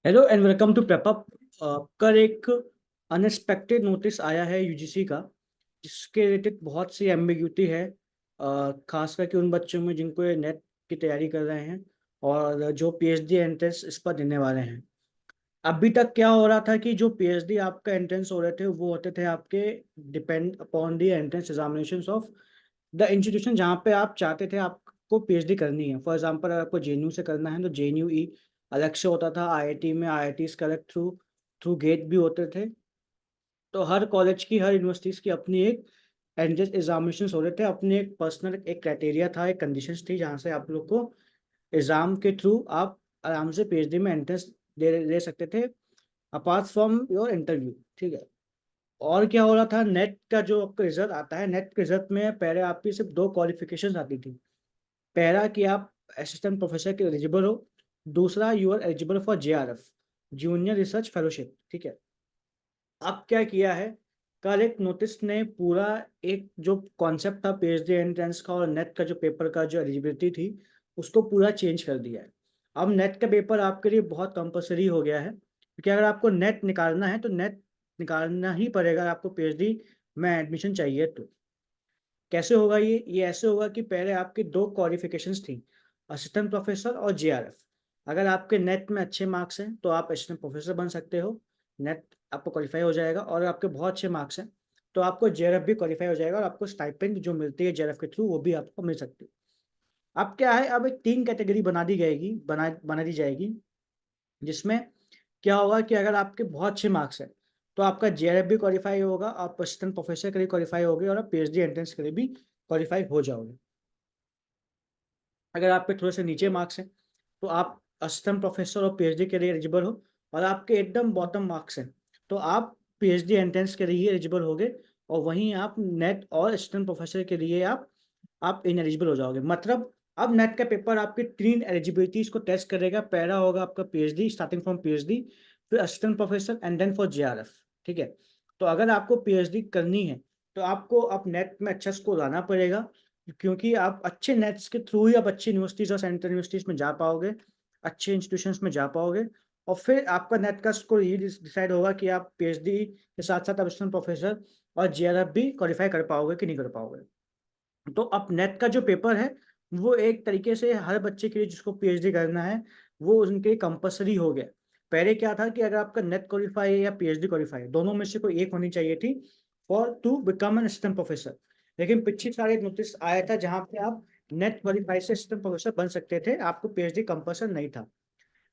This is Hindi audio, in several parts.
Hello and welcome to PrepUp. कल एक अनएक्सपेक्टेड नोटिस आया है यूजीसी का, जिसके रिलेटेड बहुत सी एम्बिग्यूटी है। खास करके उन बच्चों में जिनको ये नेट की तैयारी कर रहे हैं और जो पीएचडी एंट्रेंस इस पर देने वाले हैं। अभी तक क्या हो रहा था कि जो पीएचडी आपका एंट्रेंस हो रहे थे वो होते थे आपके depend upon the entrance examinations of the institution जहाँ पे आप चाहते थे आपको पीएचडी करनी है। फॉर एग्जांपल अगर आपको जेएनयू से करना है तो जेएनयू ई अलग से होता था। आईआईटी में IIT collect through through GATE भी होते थे। तो हर कॉलेज की हर यूनिवर्सिटीज की अपनी एक एंट्रेंस एग्जामिनेशन हो रहे थे, अपनी एक पर्सनल एक क्राइटेरिया था, एक कंडीशंस थी जहाँ से आप लोग को एग्जाम के थ्रू आप आराम से पीएचडी में एंट्रेंस दे सकते थे, अपार्ट फ्रॉम योर इंटरव्यू। ठीक है। और क्या हो रहा था, नेट का जो आपका रिजल्ट आता है, नेट के रिजल्ट में पहले आपकी सिर्फ दो क्वालिफिकेशन आती थी। पहला कि आप असिस्टेंट प्रोफेसर के एलिजिबल हो, दूसरा you are eligible for JRF, junior research fellowship. ठीक है। अब क्या किया है, कल एक नोटिस ने पूरा एक जो कॉन्सेप्ट था पीएचडी एंट्रेंस का और नेट का जो पेपर का जो एलिजिबिलिटी थी उसको पूरा चेंज कर दिया है। अब नेट का पेपर आपके लिए बहुत कंपलसरी हो गया है, क्योंकि अगर आपको नेट निकालना है तो नेट निकालना ही पड़ेगा आपको पीएचडी में एडमिशन चाहिए तो। कैसे होगा ये ऐसे होगा कि पहले आपकी दो क्वालिफिकेशंस थी, असिस्टेंट प्रोफेसर और जेआरएफ। अगर आपके नेट में अच्छे मार्क्स हैं तो आप असिस्टेंट प्रोफेसर बन सकते हो, नेट आपको क्वालिफाई हो जाएगा। और आपके बहुत अच्छे मार्क्स हैं तो आपको जेआरएफ भी क्वालिफाई हो जाएगा और आपको स्टाइपेंड जो मिलती है जेआरएफ के थ्रू वो भी आपको मिल सकती है। अब क्या है, अब एक तीन कैटेगरी बना दी जाएगी, जिसमें क्या होगा कि अगर आपके बहुत अच्छे मार्क्स हैं तो आपका जेआरएफ भी क्वालिफाई होगा, आप असिस्टेंट प्रोफेसर के लिए क्वालिफाई होगे और आप पीएचडी एंट्रेंस के लिए भी क्वालिफाई हो जाओगे। अगर आप पे थोड़े से नीचे मार्क्स हैं तो आप असिस्टेंट प्रोफेसर और पीएचडी के लिए एलिजिबल हो, और आपके एकदम बॉटम मार्क्स हैं तो आप पीएचडी एंट्रेंस के लिए एलिजिबल होगे, और वहीं आप नेट और असिस्टेंट प्रोफेसर के लिए आप इन एलिजिबल हो जाओगे। मतलब अब नेट का पेपर आपकी तीन एलिजिबिलिटीज को टेस्ट करेगा। पहला होगा आपका पीएचडी, स्टार्टिंग फ्रॉम पीएचडी, फिर assistant professor and then for JRF. ठीक है। तो अगर आपको पीएचडी करनी है तो आपको अब नेट में अच्छा स्कोर लाना पड़ेगा, क्योंकि आप अच्छे नेट्स के थ्रू ही आप अच्छी यूनिवर्सिटीज और सेंट्रल यूनिवर्सिटीज में जा पाओगे, अच्छे इंस्टीट्यूशंस में जा पाओगे। और फिर आपका नेट का स्कोर ये डिसाइड होगा कि आप पीएचडी के साथ साथ असिस्टेंट प्रोफेसर और जेआरएफ भी क्वालिफाई कर पाओगे कि नहीं कर पाओगे। तो अब नेट का जो पेपर है वो एक तरीके से हर बच्चे के लिए जिसको पीएचडी करना है वो उनके कंपलसरी हो गया। पहले क्या था कि अगर आपका नेट क्वालिफाई है या पीएचडी क्वालिफाई है, दोनों में से कोई एक होनी चाहिए थी for to become an assistant professor. लेकिन पिछली साल एक नोटिस आया था जहां पे आप नेट क्वालिफाई से असिस्टेंट प्रोफेसर बन सकते थे, आपको पीएचडी कंपल्सन नहीं था।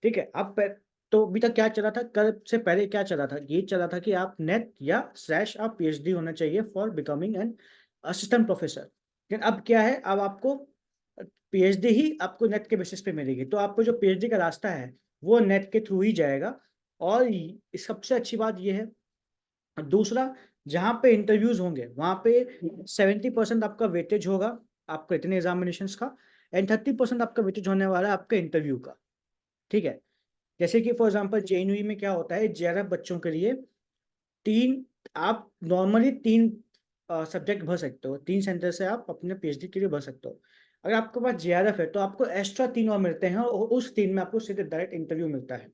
ठीक है। तो अभी तक क्या चला था, कल से पहले क्या चला था, ये चला था कि आप नेट या स्लैश आप पीएचडी होना चाहिए for becoming an assistant professor. लेकिन अब क्या है, अब आपको पीएचडी ही आपको नेट के बेसिस पे मिलेगी, तो आपको जो पीएचडी का रास्ता है वो नेट के थ्रू ही जाएगा। और सबसे अच्छी बात ये है, दूसरा, जहाँ पे इंटरव्यूज होंगे वहाँ पे 70% आपका वेटेज होगा आपका इतने एग्जामिनेशन का, एंड 30% आपका वेटेज होने वाला है आपका इंटरव्यू का। ठीक है। जैसे कि फॉर एग्जांपल जेएनयू में क्या होता है, जेआरएफ बच्चों के लिए तीन आप नॉर्मली तीन सब्जेक्ट भर सकते हो, तीन सेंटर से आप अपने पीएचडी के लिए भर सकते हो। अगर आपके पास जेआरएफ है तो आपको एक्स्ट्रा तीन और मिलते हैं और उस तीन में आपको सीधे डायरेक्ट इंटरव्यू मिलता है।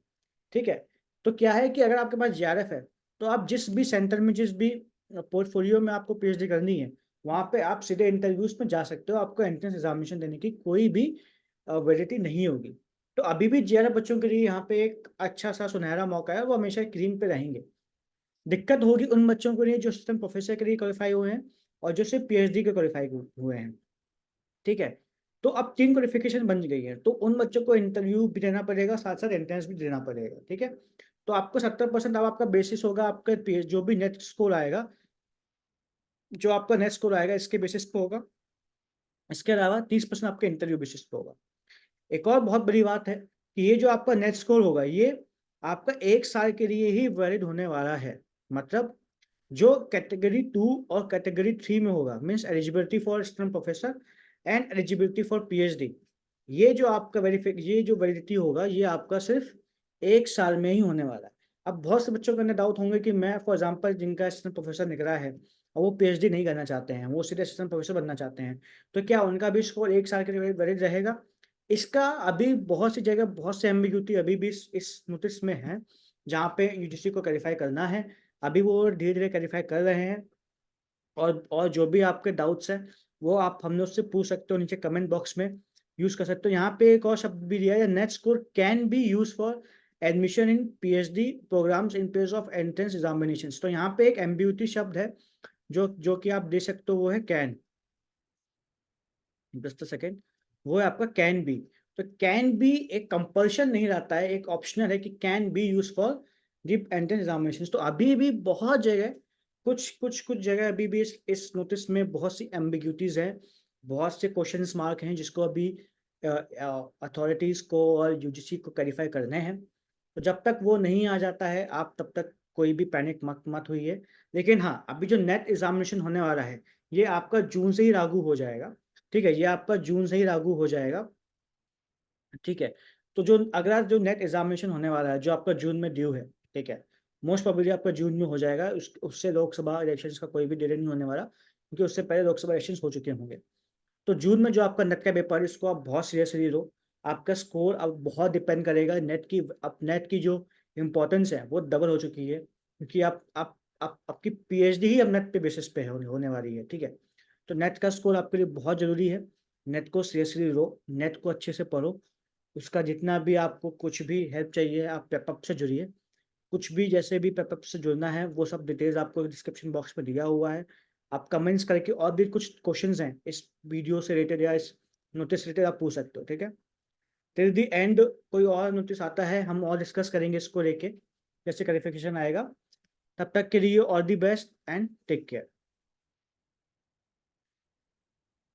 ठीक है। तो क्या है कि अगर आपके पास जेआरएफ है तो आप जिस भी सेंटर में जिस भी पोर्टफोलियो में आपको पीएचडी करनी है वहां पे आप सीधे इंटरव्यूज में जा सकते हो, आपको एंट्रेंस एग्जामिनेशन देने की कोई भी वैलिडिटी नहीं होगी। तो अभी भी जेआरएफ बच्चों के लिए यहाँ पे एक अच्छा सा सुनहरा मौका है, वो हमेशा ग्रीन पे रहेंगे। दिक्कत होगी उन बच्चों के लिए जो असिस्टेंट प्रोफेसर के लिए क्वालिफाई हुए हैं और जो सिर्फ पीएचडी के क्वालिफाई हुए हैं। ठीक है। तो अब तीन क्वालिफिकेशन बन गई है तो उन बच्चों को इंटरव्यू भी देना पड़ेगा, साथ साथ एंट्रेंस भी देना पड़ेगा। ठीक है। तो आपको 70% अब आपका बेसिस होगा, आपका जो भी नेट स्कोर आएगा, जो आपका नेट स्कोर आएगा इसके बेसिस पे होगा। इसके अलावा 30% आपके इंटरव्यू बेसिस पे होगा। एक और बहुत बड़ी बात है कि ये जो आपका नेट स्कोर होगा ये आपका एक साल के लिए ही वैलिड होने वाला है। मतलब जो कैटेगरी 2 और कैटेगरी 3 में होगा, means eligibility for assistant professor and eligibility for PhD, ये जो वैलिडिटी होगा ये आपका सिर्फ एक साल में ही होने वाला है। अब बहुत से बच्चों के अंदर डाउट होंगे कि मैं फॉर एग्जांपल जिनका असिस्टेंट प्रोफेसर निकला है और वो पीएचडी नहीं करना चाहते हैं, वो सीधे असिस्टेंट प्रोफेसर बनना चाहते हैं, तो क्या उनका भी स्कोर एक साल के लिए वैलिड रहेगा? इसका अभी बहुत सी जगह बहुत से एम्बिग्यूटी अभी भी इस नोटिस में है, जहाँ पे यूजीसी को क्लैरिफाई करना है। अभी वो धीरे-धीरे क्लैरिफाई कर रहे हैं, और जो भी आपके डाउट्स हैं, वो आप हम लोग से पूछ सकते हो, नीचे कमेंट बॉक्स में यूज़ कर सकते हो। यहाँ पे एक और शब्द भी दिया है, NET score can be used for admission in PhD programmes in place of entrance examinations. तो यहाँ पे एक एम्बिग्यूटी शब्द है, जो जो कि आप दे सकते हो, वो है कैन। जस्ट अ सेकेंड, वो है आपका कैन बी। तो कैन बी एक कंपल्शन नहीं रहता है, एक ऑप्शनल है कि can be use for deep entrance examination. तो अभी भी बहुत जगह, कुछ जगह अभी भी इस नोटिस में बहुत सी एम्बिग्यूटीज है, बहुत से क्वेश्चन मार्क हैं, जिसको अभी अथॉरिटीज को और यूजीसी को क्लैरिफाई करने हैं। तो जब तक वो नहीं आ जाता है, आप तब तक कोई भी पैनिक मत मत हुई। लेकिन हाँ, अभी जो नेट एग्जामिनेशन होने वाला है, ये आपका जून से ही लागू हो जाएगा। ठीक है, ये आपका जून से ही लागू हो जाएगा। ठीक है, तो जो अगला जो नेट एग्जामिनेशन होने वाला है, जो आपका जून में ड्यू है, ठीक है, मोस्ट प्रोबेबली आपका जून में हो जाएगा। उससे लोकसभा इलेक्शंस का कोई भी डिले नहीं होने वाला, क्योंकि उससे पहले लोकसभा इलेक्शंस हो चुके होंगे। तो जून में जो आपका नेट का पेपर है, इसको आप बहुत सीरियसली लो। आपका स्कोर अब बहुत डिपेंड करेगा नेट की। अब नेट की जो इम्पोर्टेंस है वो डबल हो चुकी है, क्योंकि आप आपकी पीएचडी ही अब नेट पे बेसिस पे होने वाली है। ठीक है, तो नेट का स्कोर आपके लिए बहुत ज़रूरी है। नेट को सीरियसली लो, नेट को अच्छे से पढ़ो। उसका जितना भी आपको कुछ भी हेल्प चाहिए, आप पेपअप से जुड़िए। कुछ भी जैसे भी पेपअप से जुड़ना है, वो सब डिटेल्स आपको डिस्क्रिप्शन बॉक्स में दिया हुआ है। आप कमेंट्स करके और भी कुछ क्वेश्चंस हैं इस वीडियो से रिलेटेड या इस नोटिस से रिलेटेड, आप पूछ सकते हो। ठीक है, टिल द एंड कोई और नोटिस आता है, हम और डिस्कस करेंगे इसको लेके, जैसे क्लैरिफिकेशन आएगा। तब तक के लिए all the best and take care.